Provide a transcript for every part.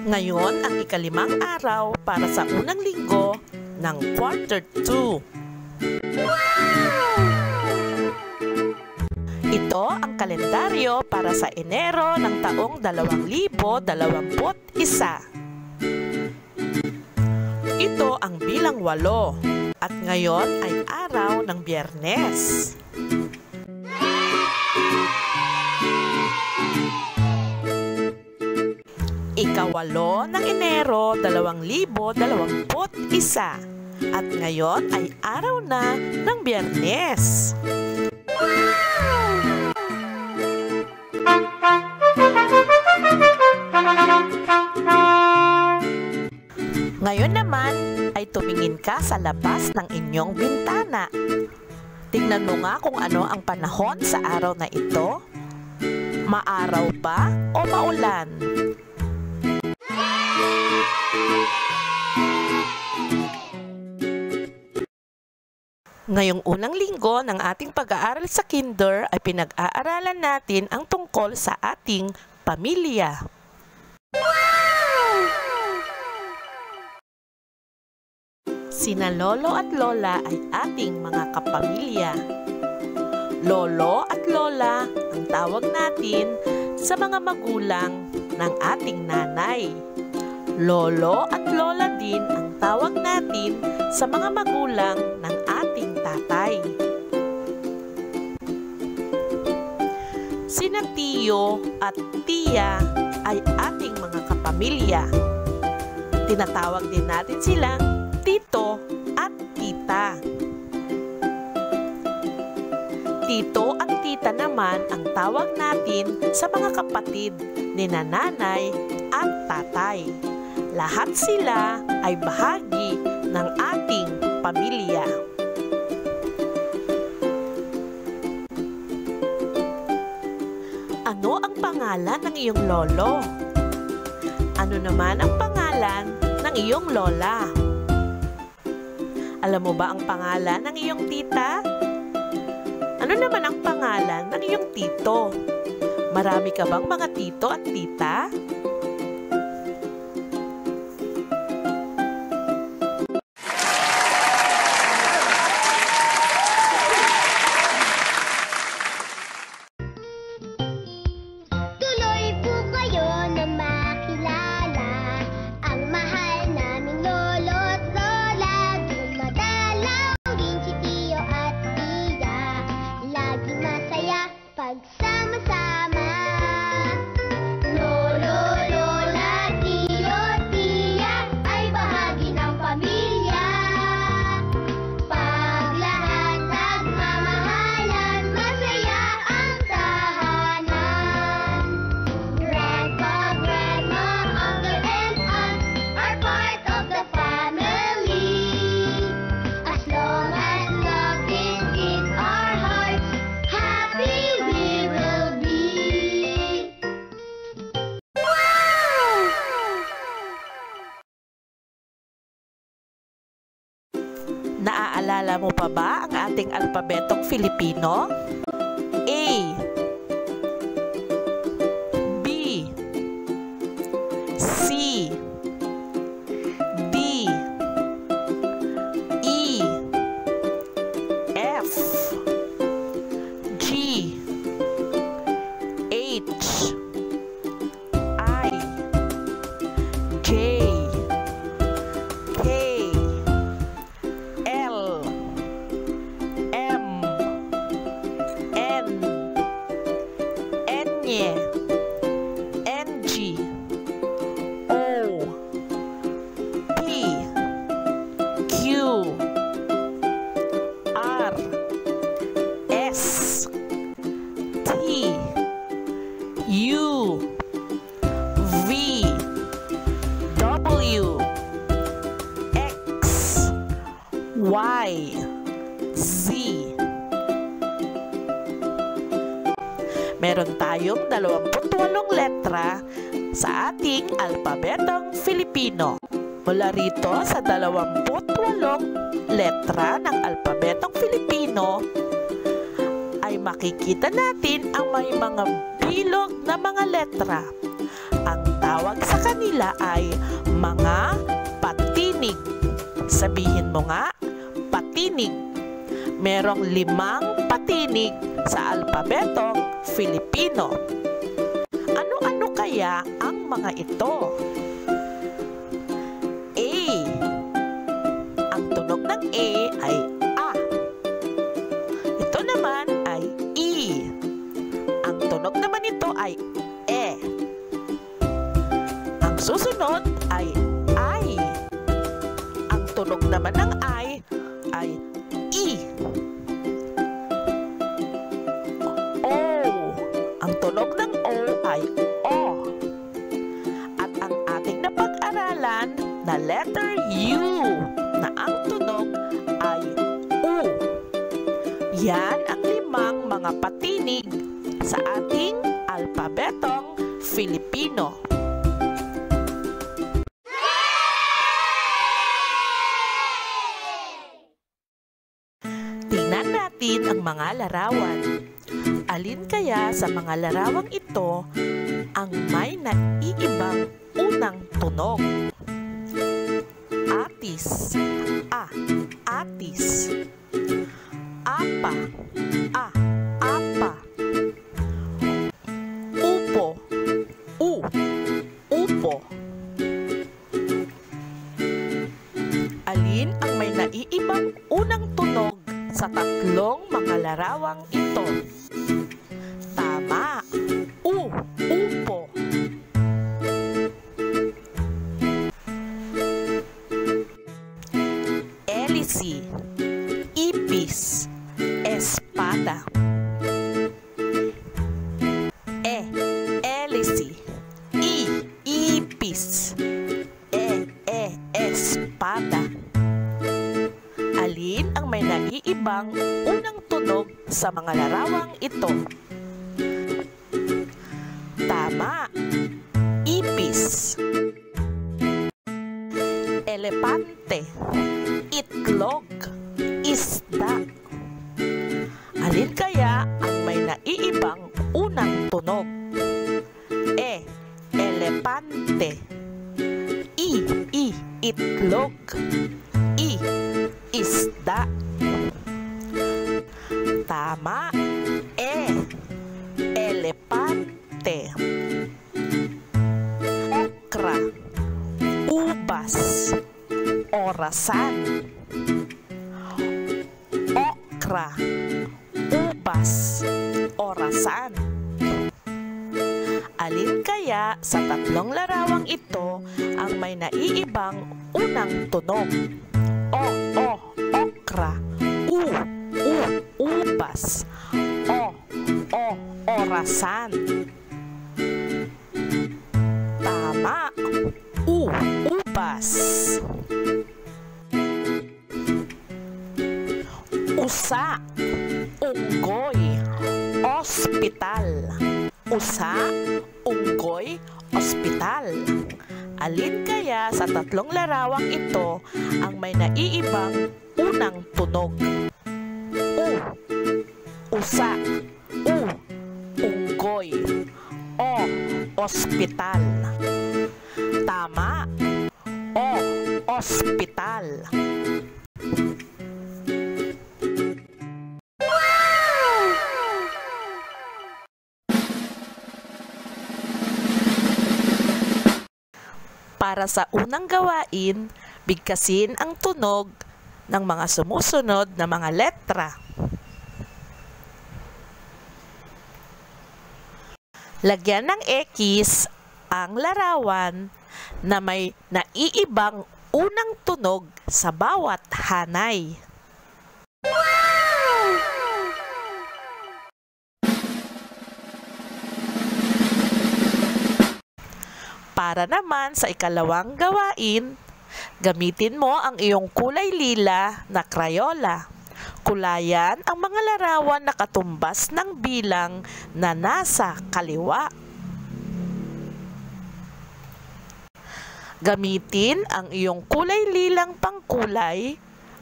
Ngayon ang ikalimang araw para sa unang linggo ng Quarter 2. Ito ang kalendaryo para sa Enero ng taong 2021. Ito ang bilang 8 at ngayon ay araw ng Biyernes. Ikawalo ng Enero 2021 at ngayon ay araw na ng Biyernes. Ngayon naman ay tumingin ka sa labas ng inyong bintana. Tingnan mo nga kung ano ang panahon sa araw na ito. Maaraw ba o maulan? Ngayong unang linggo ng ating pag-aaral sa kinder ay pinag-aaralan natin ang tungkol sa ating pamilya. Sina lolo at lola ay ating mga kapamilya. Lolo at lola ang tawag natin sa mga magulang ng ating nanay. Lolo at lola din ang tawag natin sa mga magulang ng ating tatay. Sina tiyo at tiya ay ating mga kapamilya. Tinatawag din natin silang tito at tita. Tito at tita naman ang tawag natin sa mga kapatid ni nanay at tatay. Lahat sila ay bahagi ng ating pamilya. Ano ang pangalan ng iyong lolo? Ano naman ang pangalan ng iyong lola? Alam mo ba ang pangalan ng iyong tita? Ano naman ang pangalan ng iyong tito? Marami ka bang mga tito at tita? Pagsama-sama, lolo, lola, tiyo, tiya ay bahagi ng pamilya. Pag lahat nagmamahalan, masaya ang tahanan. Grandpa, grandma, uncle and aunt are part of the family. As long as love is in our hearts, happy we will be. Naaalala mo pa ba ang ating alpabetong Filipino? A, B, C, D, E, F, G, H, I, J, K, L, M, N, N, G, O, P, Q, R, S, T, U, V, W, X, Y, Z. Meron tayong 28 letra sa ating alpabetong Filipino. Mula rito sa 28 letra ng alpabetong Filipino ay makikita natin ang may mga bilog na mga letra. Ang tawag sa kanila ay mga patinig. Sabihin mo nga, patinig. Merong 5 patinig sa alpabetong Filipino. Ano-ano kaya ang mga ito? A. Ang tunog ng A ay A. Ito naman ay E. Ang tunog naman nito ay E. Ang susunod ay I. Ang tunog naman ng I ay E. O. Ang tunog ng O ay O. At ang ating napag-aralan na letter U na ang tunog ay U. Yan ang 5 mga patinig sa ating alpabetong Filipino. Tingnan natin ang mga larawan. Alin kaya sa mga larawang ito ang may naiibang unang tunog? Atis, A, atis. Apa, A, apa. Upo, U, upo. Alin ang may naiibang unang tunog sa tatlong mga larawang ito? Tama, U, upo. Elisi, ipis, espada. Elisi, ipis, espada. Alin ang may naiibang unang tunog sa mga larawang ito? Tama, ipis. Elepante, itlog, isda. Alin kaya ang may naiibang unang tunog? Elepante. Itlog. Isda. Tama, elepante. Okra, ubas, orasan. Okra, ubas, orasan. Alin kaya sa tatlong larawang ito ang may naiibang unang tunog? Okra. Ubas. Orasan. Tama, ubas. Usa, unggoy, ospital. Usa, unggoy, ospital. Alin kaya sa tatlong larawang ito ang may naiibang unang tunog? Usa. Unggoy. Ospital. Tama. Ospital. Para sa unang gawain, bigkasin ang tunog ng mga sumusunod na mga letra. Lagyan ng X ang larawan na may naiibang unang tunog sa bawat hanay. Para naman sa ikalawang gawain, gamitin mo ang iyong kulay lila na Crayola. Kulayan ang mga larawan na katumbas ng bilang na nasa kaliwa. Gamitin ang iyong kulay lilang pangkulay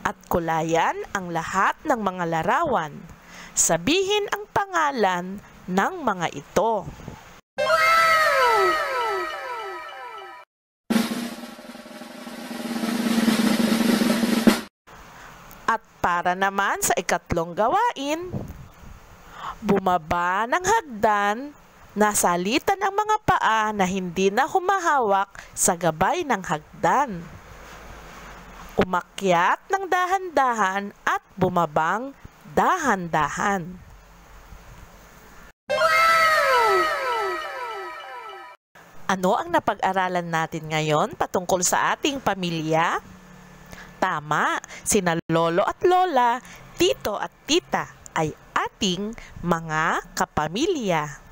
at kulayan ang lahat ng mga larawan. Sabihin ang pangalan ng mga ito. At para naman sa ikatlong gawain, bumaba ng hagdan, nasalitan ang mga paa na hindi na humahawak sa gabay ng hagdan. Umakyat ng dahan-dahan at bumabang dahan-dahan. Ano ang napag-aralan natin ngayon patungkol sa ating pamilya? Tama, sina lolo at lola, tito at tita ay ating mga kapamilya.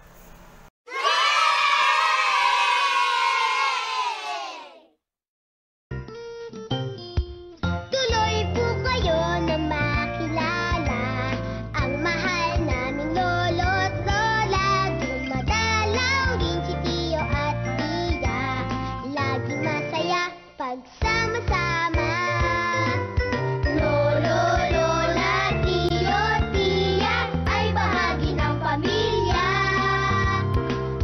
Tuloy po kayo na makilala ang mahal naming lolo at lola. Dumadalaw rin si Tiyo at Tiya, laging masaya pagsama-sama. Lolo, lola, tiyo, tiya ay bahagi ng pamilya.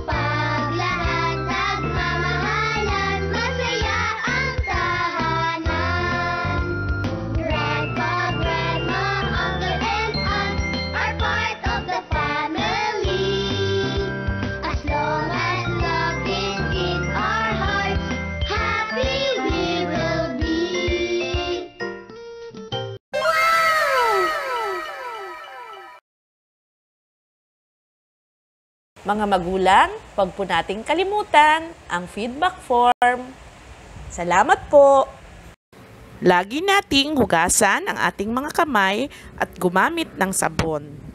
Pag lahat nagmamahalan, masaya ang tahanan. Grandpa, grandma, uncle and aunt are part of the family. As long as love is in our hearts, happy we will be. Mga magulang, huwag po nating kalimutan ang feedback form. Salamat po! Lagi nating hugasan ang ating mga kamay at gumamit ng sabon.